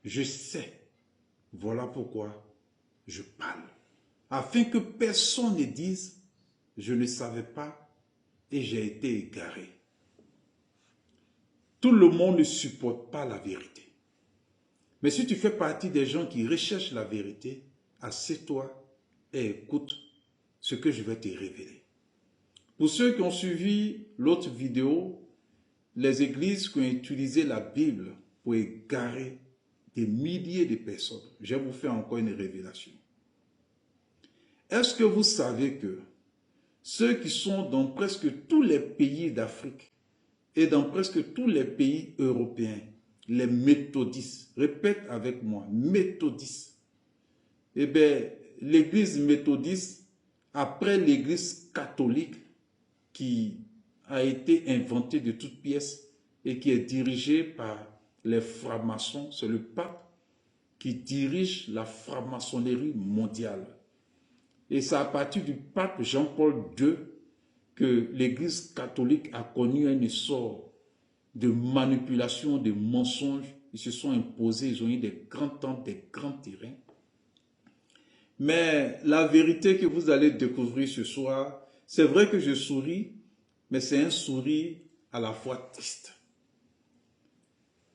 Je sais. Voilà pourquoi je parle. Afin que personne ne dise, je ne savais pas et j'ai été égaré. Tout le monde ne supporte pas la vérité. Mais si tu fais partie des gens qui recherchent la vérité, assieds-toi et écoute ce que je vais te révéler. Pour ceux qui ont suivi l'autre vidéo, les églises qui ont utilisé la Bible pour égarer des milliers de personnes, je vais vous faire encore une révélation. Est-ce que vous savez que ceux qui sont dans presque tous les pays d'Afrique et dans presque tous les pays européens, les méthodistes, répète avec moi, méthodistes, eh bien, l'église méthodiste, après l'église catholique qui a été inventée de toutes pièces et qui est dirigée par les francs-maçons, c'est le pape qui dirige la franc-maçonnerie mondiale. Et c'est à partir du pape Jean-Paul II que l'église catholique a connu un essor de manipulation, de mensonges. Ils se sont imposés, ils ont eu des grands temps, des grands terrains. Mais la vérité que vous allez découvrir ce soir, c'est vrai que je souris, mais c'est un sourire à la fois triste.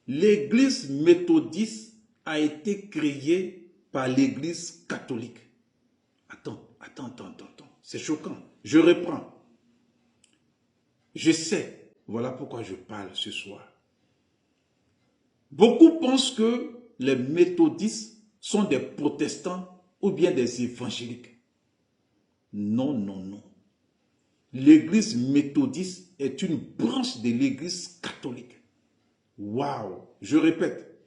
L'église méthodiste a été créée par l'église catholique. Attends. C'est choquant. Je reprends. Je sais. Voilà pourquoi je parle ce soir. Beaucoup pensent que les méthodistes sont des protestants ou bien des évangéliques. Non. L'église méthodiste est une branche de l'église catholique. Waouh! Je répète.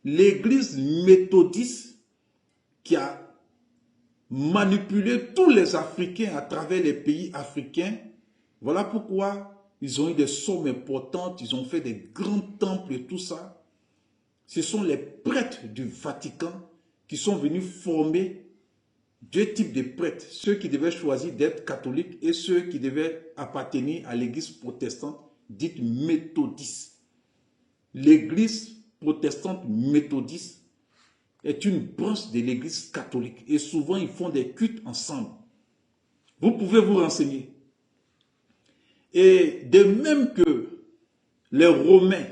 L'église méthodiste qui a manipulé tous les Africains à travers les pays africains. Voilà pourquoi ils ont eu des sommes importantes, ils ont fait des grands temples et tout ça. Ce sont les prêtres du Vatican qui sont venus former deux types de prêtres. Ceux qui devaient choisir d'être catholiques et ceux qui devaient appartenir à l'église protestante dite méthodiste. L'église protestante méthodiste est une branche de l'église catholique. Et souvent, ils font des cultes ensemble. Vous pouvez vous renseigner. Et de même que les Romains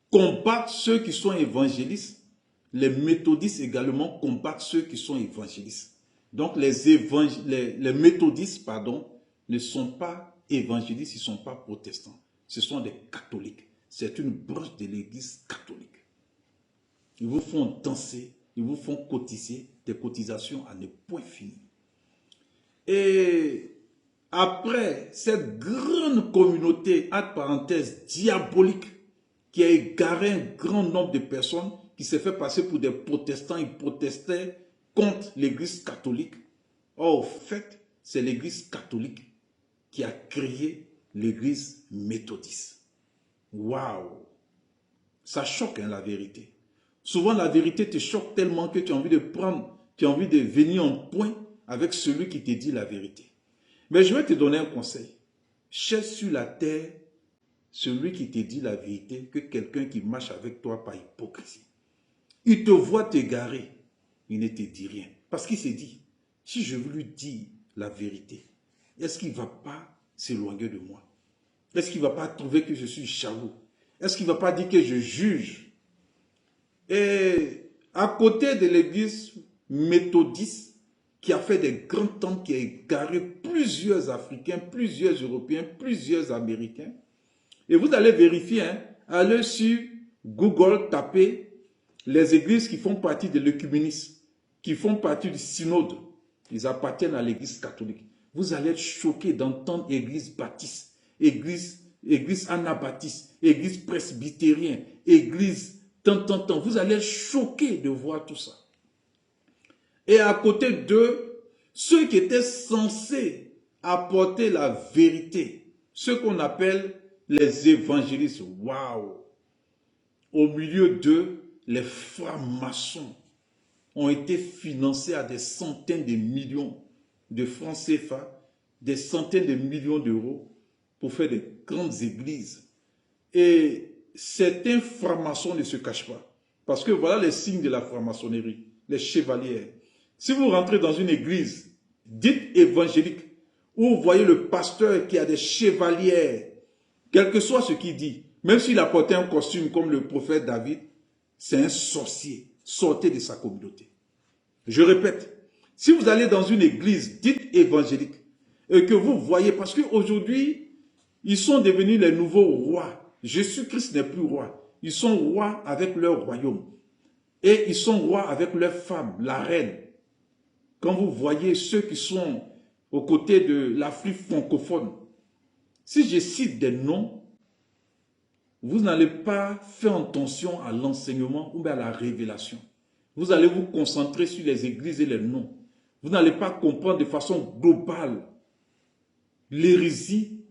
combattent ceux qui sont évangélistes, les méthodistes également combattent ceux qui sont évangélistes. Donc, les méthodistes, ne sont pas évangélistes, ils ne sont pas protestants. Ce sont des catholiques. C'est une branche de l'église catholique. Ils vous font danser, ils vous font cotiser des cotisations à ne point finir. Et après cette grande communauté, entre parenthèses, diabolique, qui a égaré un grand nombre de personnes, qui s'est fait passer pour des protestants, ils protestaient contre l'église catholique. Or, au fait, c'est l'église catholique qui a créé l'église méthodiste. Waouh! Ça choque, hein, la vérité. Souvent, la vérité te choque tellement que tu as envie de venir en point avec celui qui te dit la vérité. Mais je vais te donner un conseil. Cherche sur la terre celui qui te dit la vérité que quelqu'un qui marche avec toi par hypocrisie. Il te voit t'égarer, il ne te dit rien. Parce qu'il s'est dit, si je veux lui dire la vérité, est-ce qu'il ne va pas s'éloigner de moi? Est-ce qu'il ne va pas trouver que je suis jaloux? Est-ce qu'il ne va pas dire que je juge? Et à côté de l'église méthodiste, qui a fait des grands temples, qui a égaré plusieurs Africains, plusieurs Européens, plusieurs Américains, et vous allez vérifier, hein, allez sur Google, tapez les églises qui font partie de l'œcuménisme, qui font partie du synode, ils appartiennent à l'église catholique. Vous allez être choqué d'entendre église baptiste, église anabaptiste, église presbytérienne, église tant. Vous allez être choqué de voir tout ça. Et à côté d'eux, ceux qui étaient censés apporter la vérité, ceux qu'on appelle les évangélistes, waouh! Au milieu d'eux, les francs-maçons ont été financés à des centaines de millions de francs CFA, des centaines de millions d'euros pour faire des grandes églises. Et certains francs-maçons ne se cachent pas. Parce que voilà les signes de la franc-maçonnerie, les chevaliers. Si vous rentrez dans une église dite évangélique, où vous voyez le pasteur qui a des chevaliers, quel que soit ce qu'il dit, même s'il a porté un costume comme le prophète David, c'est un sorcier. Sortez de sa communauté. Je répète, si vous allez dans une église dite évangélique et que vous voyez, parce qu'aujourd'hui, ils sont devenus les nouveaux rois. Jésus-Christ n'est plus roi. Ils sont rois avec leur royaume. Et ils sont rois avec leur femme, la reine. Quand vous voyez ceux qui sont aux côtés de l'Afrique francophone, si je cite des noms, vous n'allez pas faire attention à l'enseignement ou à la révélation. Vous allez vous concentrer sur les églises et les noms. Vous n'allez pas comprendre de façon globale l'hérésie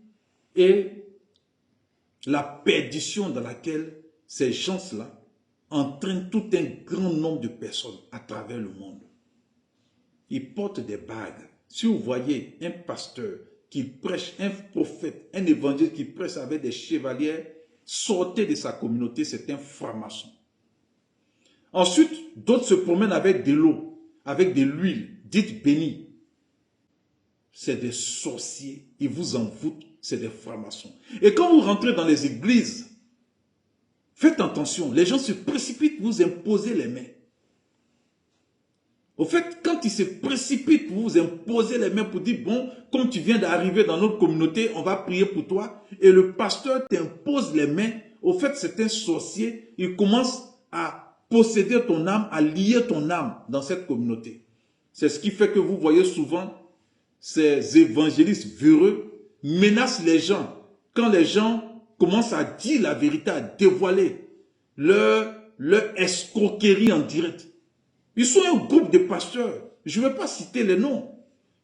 et la perdition dans laquelle ces gens-là entraînent tout un grand nombre de personnes à travers le monde. Ils portent des bagues. Si vous voyez un pasteur qui prêche, un prophète, un évangile qui prêche avec des chevaliers, sortez de sa communauté, c'est un franc-maçon. Ensuite, d'autres se promènent avec de l'eau, avec de l'huile, dite bénie. C'est des sorciers, ils vous envoûtent, c'est des francs-maçons. Et quand vous rentrez dans les églises, faites attention, les gens se précipitent, vous imposez les mains. Au fait, quand ils se précipitent pour vous imposer les mains pour dire, bon, comme tu viens d'arriver dans notre communauté, on va prier pour toi, et le pasteur t'impose les mains, au fait, c'est un sorcier, il commence à posséder ton âme, à lier ton âme dans cette communauté. C'est ce qui fait que vous voyez souvent ces évangélistes véreux menacent les gens. Quand les gens commencent à dire la vérité, à dévoiler leur escroquerie en direct. Ils sont un groupe de pasteurs. Je ne vais pas citer les noms.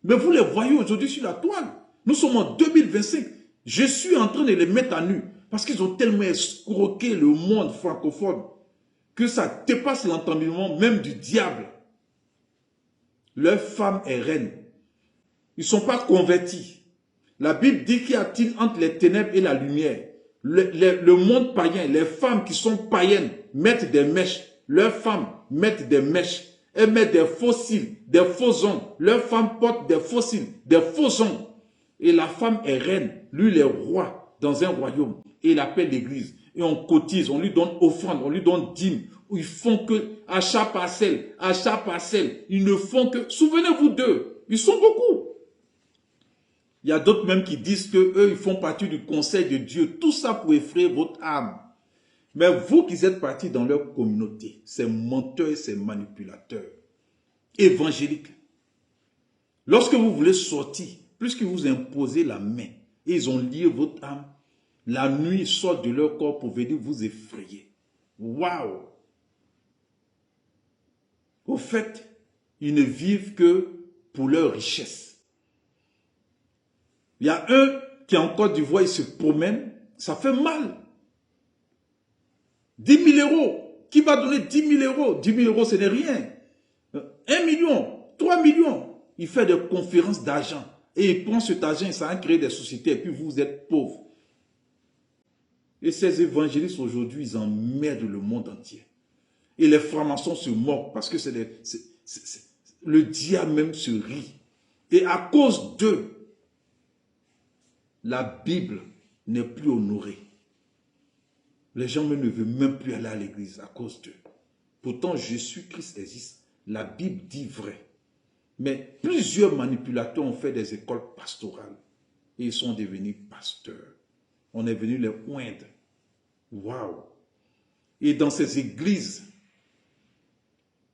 Mais vous les voyez aujourd'hui sur la toile. Nous sommes en 2025. Je suis en train de les mettre à nu. Parce qu'ils ont tellement escroqué le monde francophone que ça dépasse l'entendement même du diable. Leur femme est reine. Ils ne sont pas convertis. La Bible dit qu'il y a-t-il entre les ténèbres et la lumière. Le monde païen, les femmes qui sont païennes mettent des mèches. Leurs femmes mettent des mèches. Elles mettent des faux cils, des faux ongles. Leurs femmes portent des faux cils, des faux ongles. Et la femme est reine. Lui, il est roi dans un royaume. Et il appelle l'église. Et on cotise, on lui donne offrande, on lui donne dîme. Ils font que, à chaque parcelle, ils ne font que... Souvenez-vous d'eux, ils sont beaucoup. Il y a d'autres même qui disent qu'eux, ils font partie du conseil de Dieu. Tout ça pour effrayer votre âme. Mais vous qui êtes partis dans leur communauté, ces menteurs et ces manipulateurs évangéliques, lorsque vous voulez sortir, puisque vous imposez la main, et ils ont lié votre âme, la nuit ils sortent de leur corps pour venir vous effrayer. Waouh! Au fait, ils ne vivent que pour leur richesse. Il y a un qui est en Côte d'Ivoire, il se promène, ça fait mal. 10 000 euros. Qui va donner 10 000 euros? 10 000 euros, ce n'est rien. 1 million, 3 millions. Il fait des conférences d'argent. Et il prend cet argent, ça a créé des sociétés. Et puis vous êtes pauvres. Et ces évangélistes aujourd'hui, ils emmerdent le monde entier. Et les francs-maçons se moquent parce que le diable même se rit. Et à cause d'eux, la Bible n'est plus honorée. Les gens ne veulent même plus aller à l'église à cause d'eux. Pourtant, Jésus-Christ existe. La Bible dit vrai. Mais plusieurs manipulateurs ont fait des écoles pastorales. Et ils sont devenus pasteurs. On est venu les oindre. Waouh! Et dans ces églises,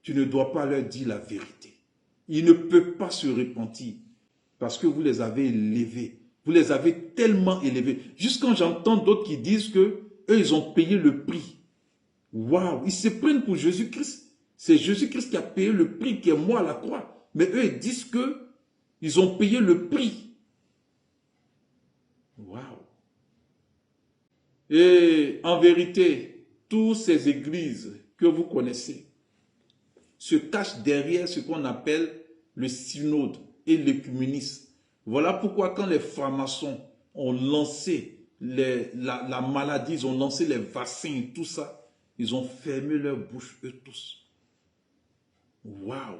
tu ne dois pas leur dire la vérité. Ils ne peuvent pas se repentir parce que vous les avez élevés. Vous les avez tellement élevés. Juste quand j'entends d'autres qui disent que eux, ils ont payé le prix. Waouh! Ils se prennent pour Jésus-Christ. C'est Jésus-Christ qui a payé le prix, qui est mort à la croix. Mais eux, ils disent que ils ont payé le prix. Waouh! Et en vérité, toutes ces églises que vous connaissez se cachent derrière ce qu'on appelle le synode et l'écuménisme. Voilà pourquoi quand les francs-maçons ont lancé la maladie, ils ont lancé les vaccins et tout ça, Ils ont fermé leur bouche, eux tous. Waouh!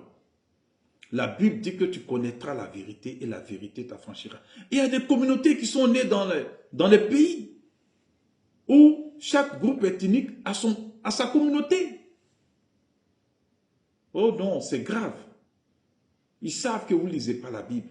La Bible dit que tu connaîtras la vérité et la vérité t'affranchira. Il y a des communautés qui sont nées dans les pays où chaque groupe ethnique a sa communauté. Oh non, c'est grave. Ils savent que vous ne lisez pas la Bible.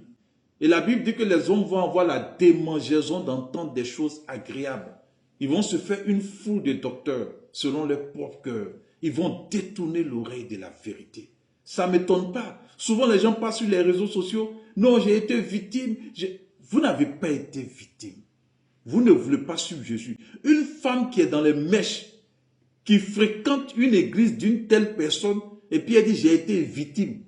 Et la Bible dit que les hommes vont avoir la démangeaison d'entendre des choses agréables. Ils vont se faire une foule de docteurs selon leur propre cœur. Ils vont détourner l'oreille de la vérité. Ça ne m'étonne pas. Souvent, les gens passent sur les réseaux sociaux. Non, j'ai été victime. Vous n'avez pas été victime. Vous ne voulez pas suivre Jésus. Une femme qui est dans les mèches, qui fréquente une église d'une telle personne, et puis elle dit, j'ai été victime.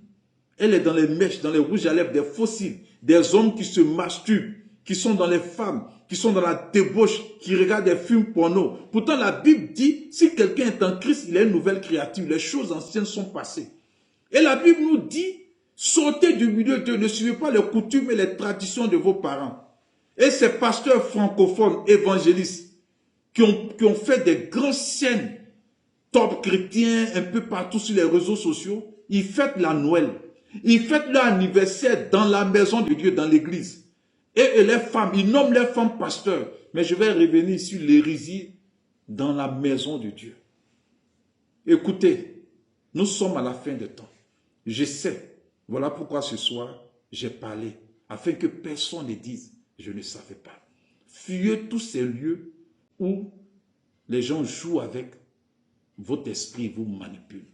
Elle est dans les mèches, dans les rouges à lèvres, des fossiles, des hommes qui se masturbent, qui sont dans les femmes, qui sont dans la débauche, qui regardent des films porno. Pourtant, la Bible dit, si quelqu'un est en Christ, il est une nouvelle créature. Les choses anciennes sont passées. Et la Bible nous dit, sortez du milieu de Dieu, ne suivez pas les coutumes et les traditions de vos parents. Et ces pasteurs francophones, évangélistes, qui ont fait des grandes scènes, top chrétiens, un peu partout sur les réseaux sociaux, ils fêtent la Noël. Ils fêtent leur anniversaire dans la maison de Dieu, dans l'église. Et les femmes, ils nomment les femmes pasteurs. Mais je vais revenir sur l'hérésie dans la maison de Dieu. Écoutez, nous sommes à la fin des temps. Je sais, voilà pourquoi ce soir, j'ai parlé, afin que personne ne dise, je ne savais pas. Fuyez tous ces lieux où les gens jouent avec votre esprit, vous manipulent.